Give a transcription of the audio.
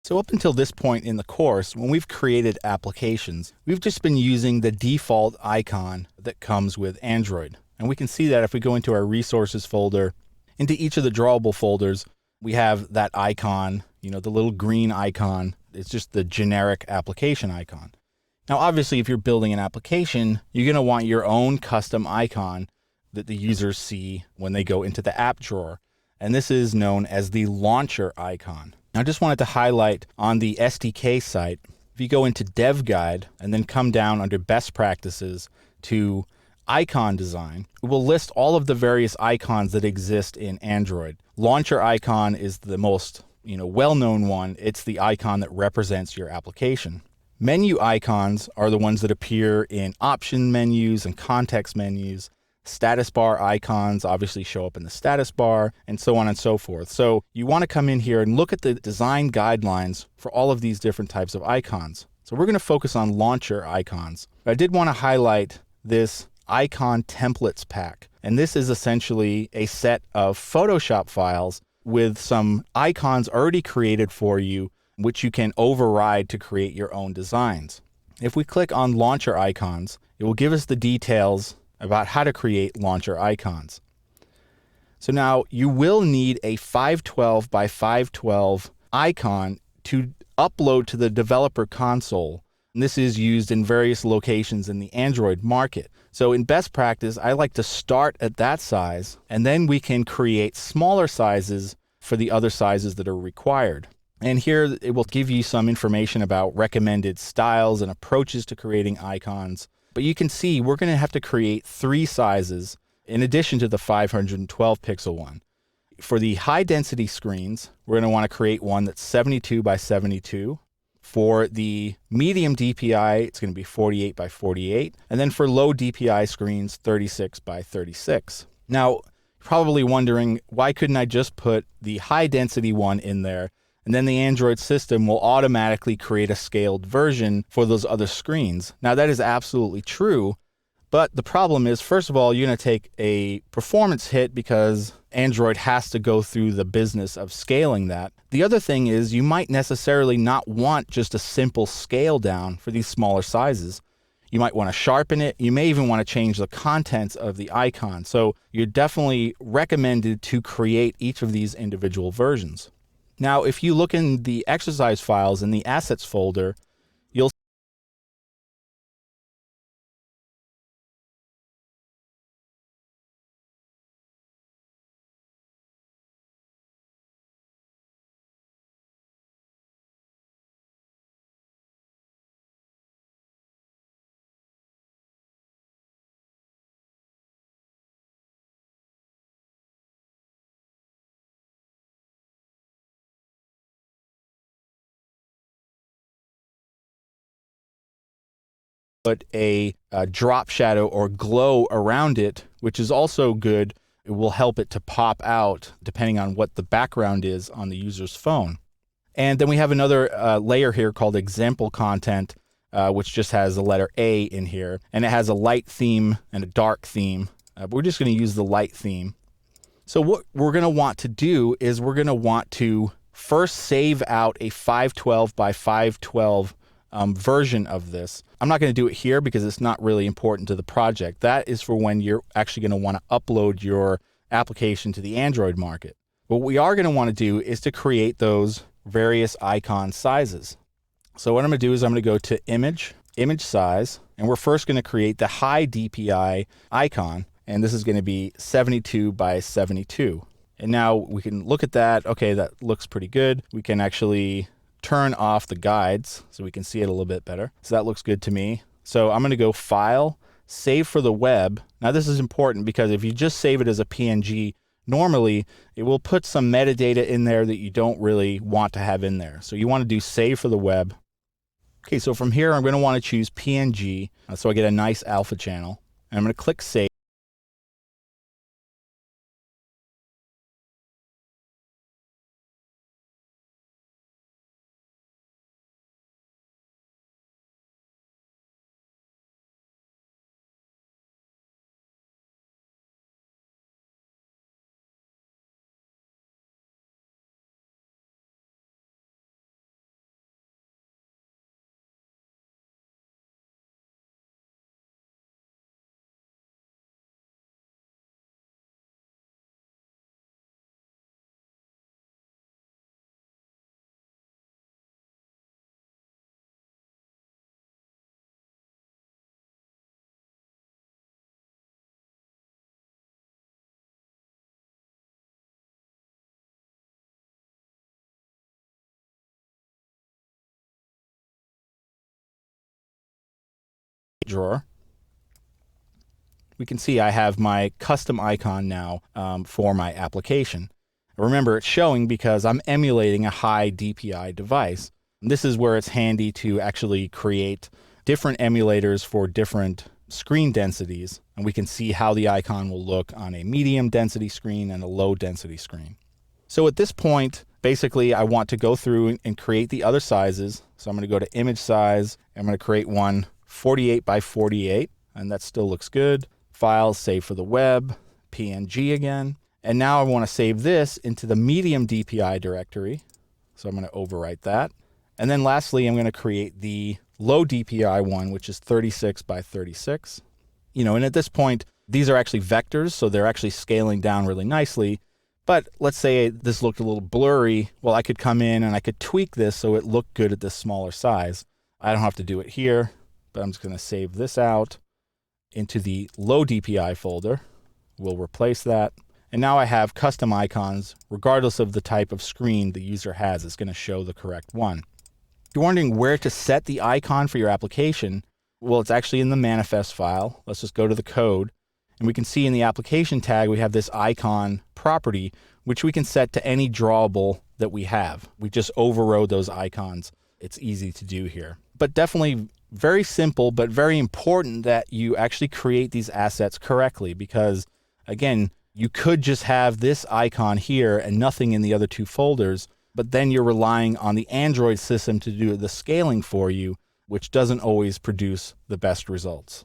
So up until this point in the course, when we've created applications, we've just been using the default icon that comes with Android. And we can see that if we go into our resources folder, into each of the drawable folders, we have that icon, the little green icon. It's just the generic application icon. Now, obviously, if you're building an application, you're going to want your own custom icon that the users see when they go into the app drawer. And this is known as the launcher icon. Now, I just wanted to highlight on the SDK site, if you go into Dev Guide and then come down under Best Practices to Icon Design, it will list all of the various icons that exist in Android. Launcher icon is the most well-known one. It's the icon that represents your application. Menu icons are the ones that appear in option menus and context menus. Status bar icons obviously show up in the status bar, and so on and so forth. So you want to come in here and look at the design guidelines for all of these different types of icons. So we're going to focus on launcher icons. But I did want to highlight this icon templates pack. And this is essentially a set of Photoshop files with some icons already created for you, which you can override to create your own designs. If we click on launcher icons, it will give us the details about how to create launcher icons. So now you will need a 512 by 512 icon to upload to the developer console. And this is used in various locations in the Android market. So in best practice, I like to start at that size, and then we can create smaller sizes for the other sizes that are required. And here it will give you some information about recommended styles and approaches to creating icons. But you can see we're going to have to create 3 sizes in addition to the 512 pixel one. For the high density screens, we're going to want to create one that's 72 by 72. For the medium DPI, it's going to be 48 by 48. And then for low DPI screens, 36 by 36. Now, probably wondering, why couldn't I just put the high density one in there? And then the Android system will automatically create a scaled version for those other screens. Now, that is absolutely true. But the problem is, first of all, you're going to take a performance hit because Android has to go through the business of scaling that. The other thing is you might necessarily not want just a simple scale down for these smaller sizes. You might want to sharpen it. You may even want to change the contents of the icon. So you're definitely recommended to create each of these individual versions. Now, if you look in the exercise files in the assets folder, you'll put a drop shadow or glow around it, which is also good. It will help it to pop out depending on what the background is on the user's phone. And then we have another layer here called example content, which just has the letter A in here. And it has a light theme and a dark theme. But we're just going to use the light theme. So what we're going to want to do is we're going to want to first save out a 512 by 512 version of this. I'm not going to do it here because it's not really important to the project. That is for when you're actually going to want to upload your application to the Android market. What we are going to want to do is to create those various icon sizes. So what I'm going to do is I'm going to go to image size, and we're first going to create the high DPI icon, and this is going to be 72 by 72. And now we can look at that. Okay, that looks pretty good. We can actually turn off the guides so we can see it a little bit better. So that looks good to me. So I'm going to go File, Save for the Web. Now this is important because if you just save it as a PNG, normally it will put some metadata in there that you don't really want to have in there. So you want to do Save for the Web. Okay, so from here I'm going to want to choose PNG so I get a nice alpha channel. And I'm going to click Save. drawer, we can see I have my custom icon now for my application. Remember, it's showing because I'm emulating a high DPI device. And this is where it's handy to actually create different emulators for different screen densities, and we can see how the icon will look on a medium density screen and a low density screen. So at this point, basically I want to go through and create the other sizes. So I'm going to go to image size. I'm going to create one 48 by 48, and that still looks good. Files, save for the web, PNG again. And now I want to save this into the medium DPI directory. So I'm going to overwrite that. And then lastly, I'm going to create the low DPI one, which is 36 by 36. And at this point, these are actually vectors, so they're actually scaling down really nicely. But let's say this looked a little blurry. Well, I could come in and I could tweak this so it looked good at this smaller size. I don't have to do it here, but I'm just going to save this out into the low DPI folder. We'll replace that. And now I have custom icons, regardless of the type of screen the user has, it's going to show the correct one. If you're wondering where to set the icon for your application, well, it's actually in the manifest file. Let's just go to the code. And we can see in the application tag, we have this icon property, which we can set to any drawable that we have. We just overrode those icons. It's easy to do here. But definitely very simple, but very important that you actually create these assets correctly, because again, you could just have this icon here and nothing in the other two folders, but then you're relying on the Android system to do the scaling for you, which doesn't always produce the best results.